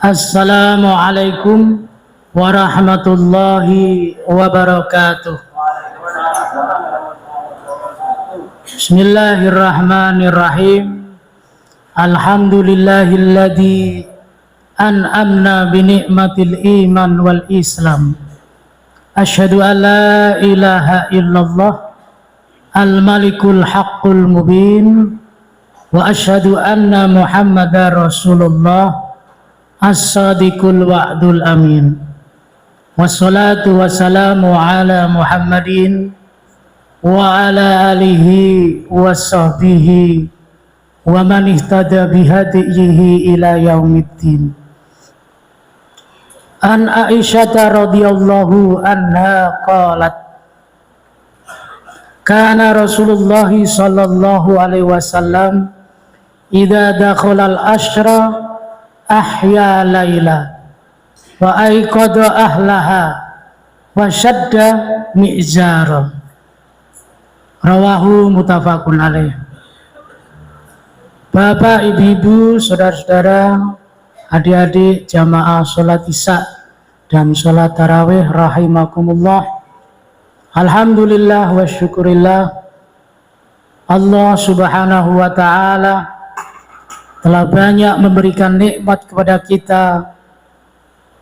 Assalamualaikum warahmatullahi wabarakatuh. Bismillahirrahmanirrahim. Alhamdulillahilladzi an'amna bi ni'matil iman wal islam. Asyhadu an la ilaha illallah al-malikul haqqul mubin wa asyhadu anna muhammadar rasulullah as-sadiqul wa'dul amin. Wassalatu wassalamu ala Muhammadin wa ala alihi wa sahbihi wa man ihtada bihadihi ila yaumiddin. An Aisyah radhiyallahu anha qalat kana Rasulullah sallallahu alaihi wasallam idza dakhala al-ashra ahya laila wa aiqadha ahlaha wa shadda mi'zara. Rawahu muttafaqun alaih. Bapak, ibu-ibu, saudara-saudara, adik-adik jamaah sholat isya dan sholat tarawih rahimakumullah. Alhamdulillah wa syukurillah, Allah subhanahu wa ta'ala telah banyak memberikan nikmat kepada kita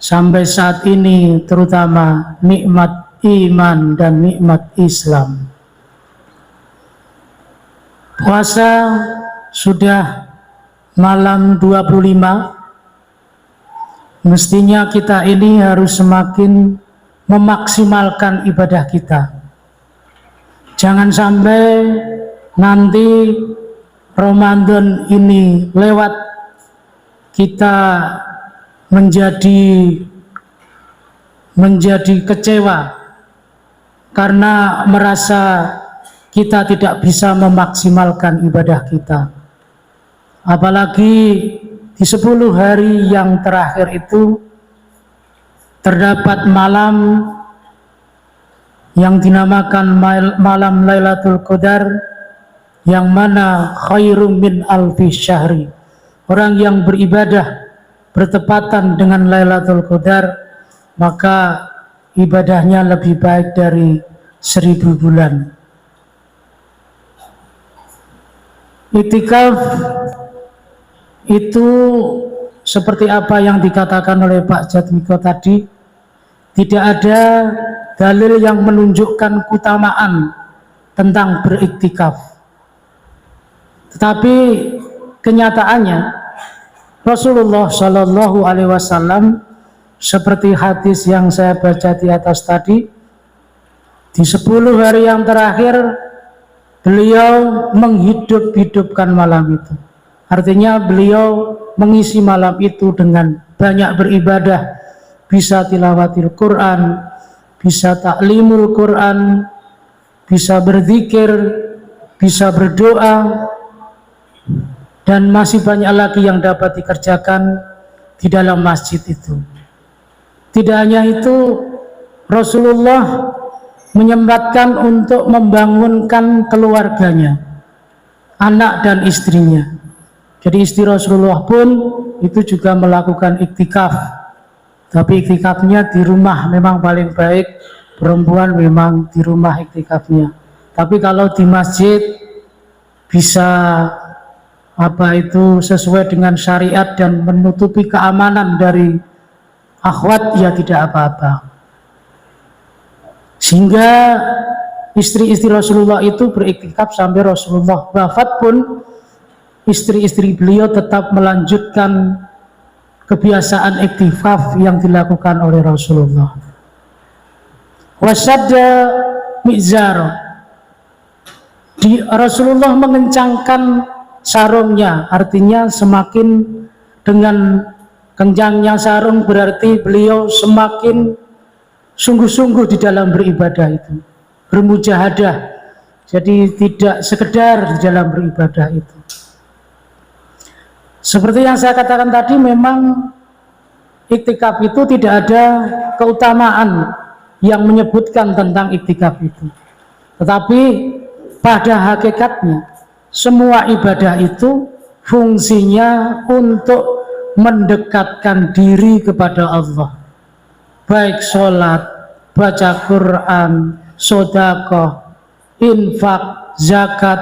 sampai saat ini, terutama nikmat iman dan nikmat Islam. Puasa sudah malam 25. Mestinya kita ini harus semakin memaksimalkan ibadah kita. Jangan sampai nanti Ramadan ini lewat kita menjadi kecewa karena merasa kita tidak bisa memaksimalkan ibadah kita. Apalagi di 10 hari yang terakhir itu terdapat malam yang dinamakan malam Lailatul Qadar, yang mana khairum min alfi syahri. Orang yang beribadah bertepatan dengan Lailatul Qadar, maka ibadahnya lebih baik dari 1000 bulan. Iktikaf itu seperti apa yang dikatakan oleh Pak Jatmiko tadi, tidak ada dalil yang menunjukkan keutamaan tentang beriktikaf. Tetapi kenyataannya Rasulullah Shallallahu Alaihi Wasallam, seperti hadis yang saya baca di atas tadi, di 10 hari yang terakhir beliau menghidup-hidupkan malam itu. Artinya beliau mengisi malam itu dengan banyak beribadah, bisa tilawatil Quran, bisa taklimul Quran, bisa berzikir, bisa berdoa, dan masih banyak lagi yang dapat dikerjakan di dalam masjid itu. Tidak hanya itu, Rasulullah menyempatkan untuk membangunkan keluarganya, anak dan istrinya. Jadi istri Rasulullah pun itu juga melakukan iktikaf. Tapi iktikafnya di rumah memang paling baik, perempuan memang di rumah iktikafnya. Tapi kalau di masjid bisa sesuai dengan syariat dan menutupi keamanan dari akhwat, ya tidak apa-apa. Sehingga istri-istri Rasulullah itu beriktikaf sampai Rasulullah wafat pun istri-istri beliau tetap melanjutkan kebiasaan iktikaf yang dilakukan oleh Rasulullah. Wasadda mizar, Rasulullah mengencangkan sarungnya, artinya semakin dengan kencangnya sarung berarti beliau semakin sungguh-sungguh di dalam beribadah itu, bermujahadah. Jadi tidak sekedar di dalam beribadah itu. Seperti yang saya katakan tadi, memang iktikaf itu tidak ada keutamaan yang menyebutkan tentang iktikaf itu. Tetapi pada hakikatnya semua ibadah itu fungsinya untuk mendekatkan diri kepada Allah, baik sholat, baca Quran, sedekah, infak, zakat,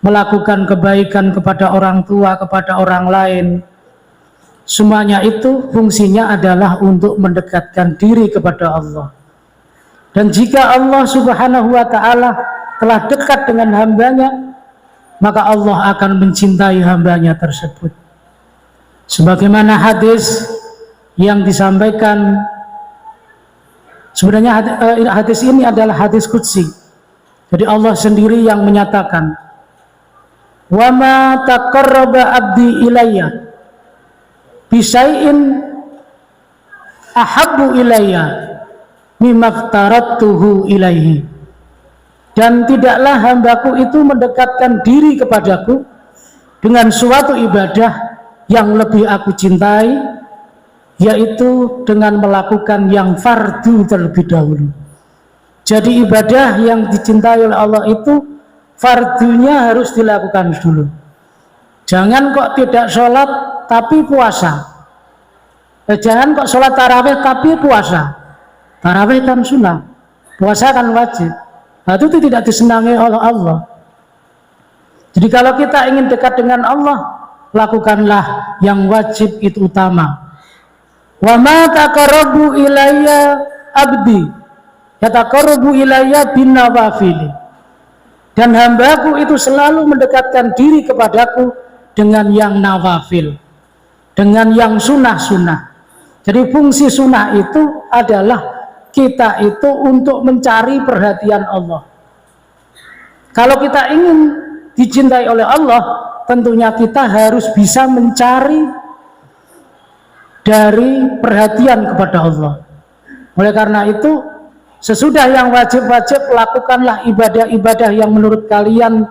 melakukan kebaikan kepada orang tua, kepada orang lain. Semuanya itu fungsinya adalah untuk mendekatkan diri kepada Allah. Dan jika Allah Subhanahu wa ta'ala telah dekat dengan hambanya, maka Allah akan mencintai hambanya tersebut. Sebagaimana hadis yang disampaikan, sebenarnya hadis ini adalah hadis qudsi. Jadi Allah sendiri yang menyatakan, wa ma taqarraba abdi ilayya bisyai'in ahabbu ilayya mimma aftaratuhu ilaihi. Dan tidaklah hambaku itu mendekatkan diri kepadaku dengan suatu ibadah yang lebih aku cintai, yaitu dengan melakukan yang fardu terlebih dahulu. Jadi ibadah yang dicintai oleh Allah itu fardunya harus dilakukan dulu. Jangan kok tidak sholat tapi puasa. Jangan kok sholat tarawih tapi puasa. Tarawih kan sunnah, puasa kan wajib. Nah, itu tidak disenangi oleh Allah. Jadi kalau kita ingin dekat dengan Allah, lakukanlah yang wajib itu utama. Wa ma taqarrabu ilayya abdi yataqarrabu ilayya bin nawafil. Dan hambaku itu selalu mendekatkan diri kepadaku dengan yang nawafil, dengan yang sunnah-sunnah. Jadi fungsi sunnah itu adalah kita itu untuk mencari perhatian Allah. Kalau kita ingin dicintai oleh Allah, tentunya kita harus bisa mencari dari perhatian kepada Allah. Oleh karena itu, sesudah yang wajib-wajib, lakukanlah ibadah-ibadah yang menurut kalian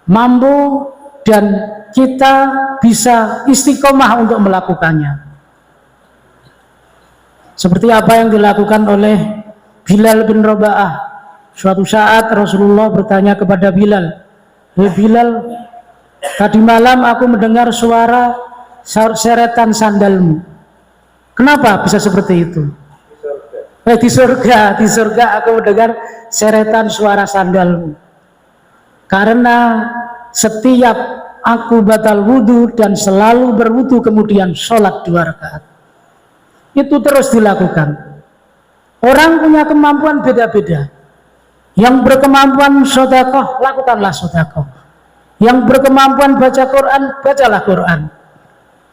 mampu dan kita bisa istiqomah untuk melakukannya. Seperti apa yang dilakukan oleh Bilal bin Rabah. Suatu saat Rasulullah bertanya kepada Bilal, "Hei Bilal, tadi malam aku mendengar suara seretan sandalmu. Kenapa bisa seperti itu?" Di surga aku mendengar seretan suara sandalmu. Karena setiap aku batal wudhu dan selalu berwudhu kemudian sholat 2 rakaat. Itu terus dilakukan. Orang punya kemampuan beda-beda. Yang berkemampuan sedekah, lakukanlah sedekah. Yang berkemampuan baca Quran, bacalah Quran.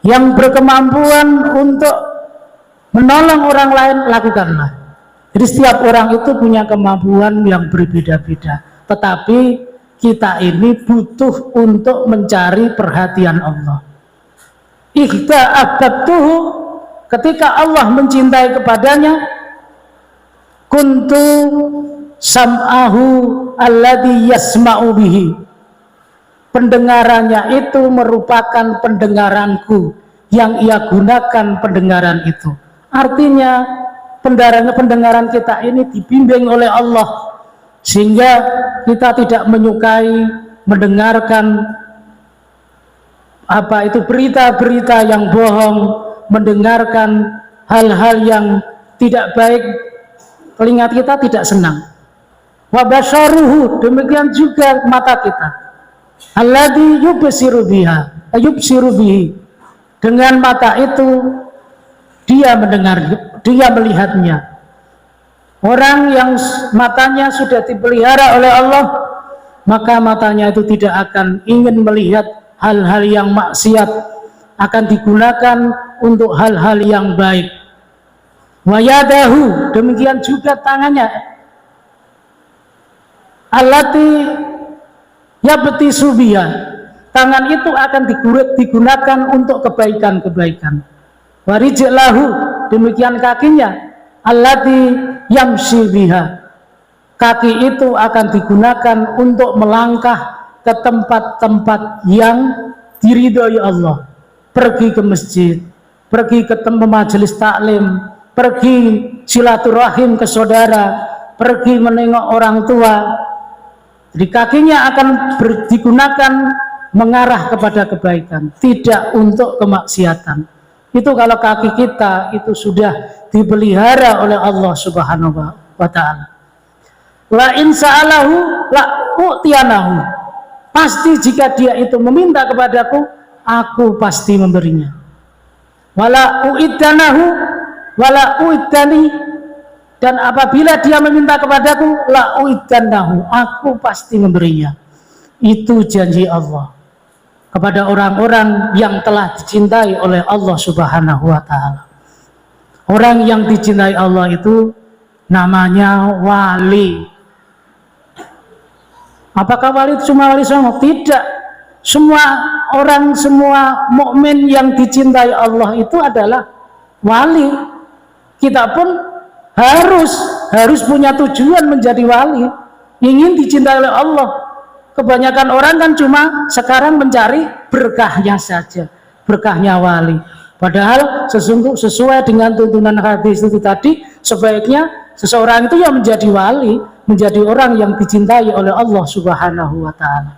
Yang berkemampuan untuk menolong orang lain, lakukanlah. Jadi setiap orang itu punya kemampuan yang berbeda-beda. Tetapi kita ini butuh untuk mencari perhatian Allah. Ikhda abadtuhu, ketika Allah mencintai kepadanya, kuntu sam'ahu alladhi yasma'u bihi. Pendengarannya itu merupakan pendengaranku yang ia gunakan pendengaran itu. Artinya pendengaran kita ini dibimbing oleh Allah sehingga kita tidak menyukai mendengarkan berita-berita yang bohong, mendengarkan hal-hal yang tidak baik. Telinga kita tidak senang. Wa basaruhu, demikian juga mata kita. Alladzi yubsiru bihi. Dengan mata itu dia mendengar, dia melihatnya. Orang yang matanya sudah dipelihara oleh Allah, maka matanya itu tidak akan ingin melihat hal-hal yang maksiat, akan digunakan untuk hal-hal yang baik. Wa yadahu, demikian juga tangannya. Allati yabtisu biha, tangan itu akan digunakan untuk kebaikan-kebaikan. Wa rijlahu, demikian kakinya. Allati yamshi biha, kaki itu akan digunakan untuk melangkah ke tempat-tempat yang diridhoi Allah. Pergi ke masjid, pergi ke majelis taklim, pergi silaturahim ke saudara, pergi menengok orang tua. Jadi kakinya akan digunakan mengarah kepada kebaikan, tidak untuk kemaksiatan. Itu kalau kaki kita itu sudah dipelihara oleh Allah Subhanahu wa taala. La in sa'alahu la u'tiyanahu. Pasti jika dia itu meminta kepadaku, aku pasti memberinya. Wala u'iddanahu wala u'iddani, dan apabila dia meminta kepadaku, la u'iddanahu, aku pasti memberinya. Itu janji Allah kepada orang-orang yang telah dicintai oleh Allah Subhanahu wa taala. Orang yang dicintai Allah itu namanya wali. Apakah wali itu cuma wali songo? Tidak. Semua orang, semua mukmin yang dicintai Allah itu adalah wali. Kita pun harus punya tujuan menjadi wali, ingin dicintai oleh Allah. Kebanyakan orang kan cuma sekarang mencari berkahnya saja, berkahnya wali. Padahal sesuai dengan tuntunan hadis itu tadi, sebaiknya seseorang itu yang menjadi wali, menjadi orang yang dicintai oleh Allah Subhanahu wa taala.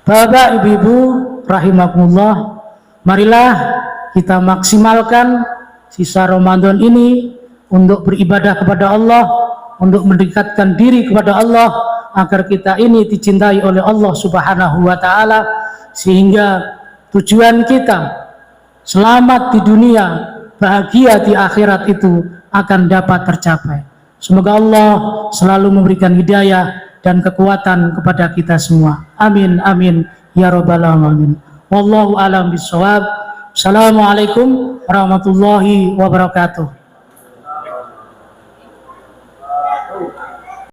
Bapak Ibu rahimakumullah, marilah kita maksimalkan sisa Ramadan ini untuk beribadah kepada Allah, untuk mendekatkan diri kepada Allah, agar kita ini dicintai oleh Allah Subhanahu wa taala, sehingga tujuan kita selamat di dunia, bahagia di akhirat itu akan dapat tercapai. Semoga Allah selalu memberikan hidayah dan kekuatan kepada kita semua. Amin amin ya rabbal alamin. Wallahu a'lam bishawab. Assalamualaikum warahmatullahi wabarakatuh.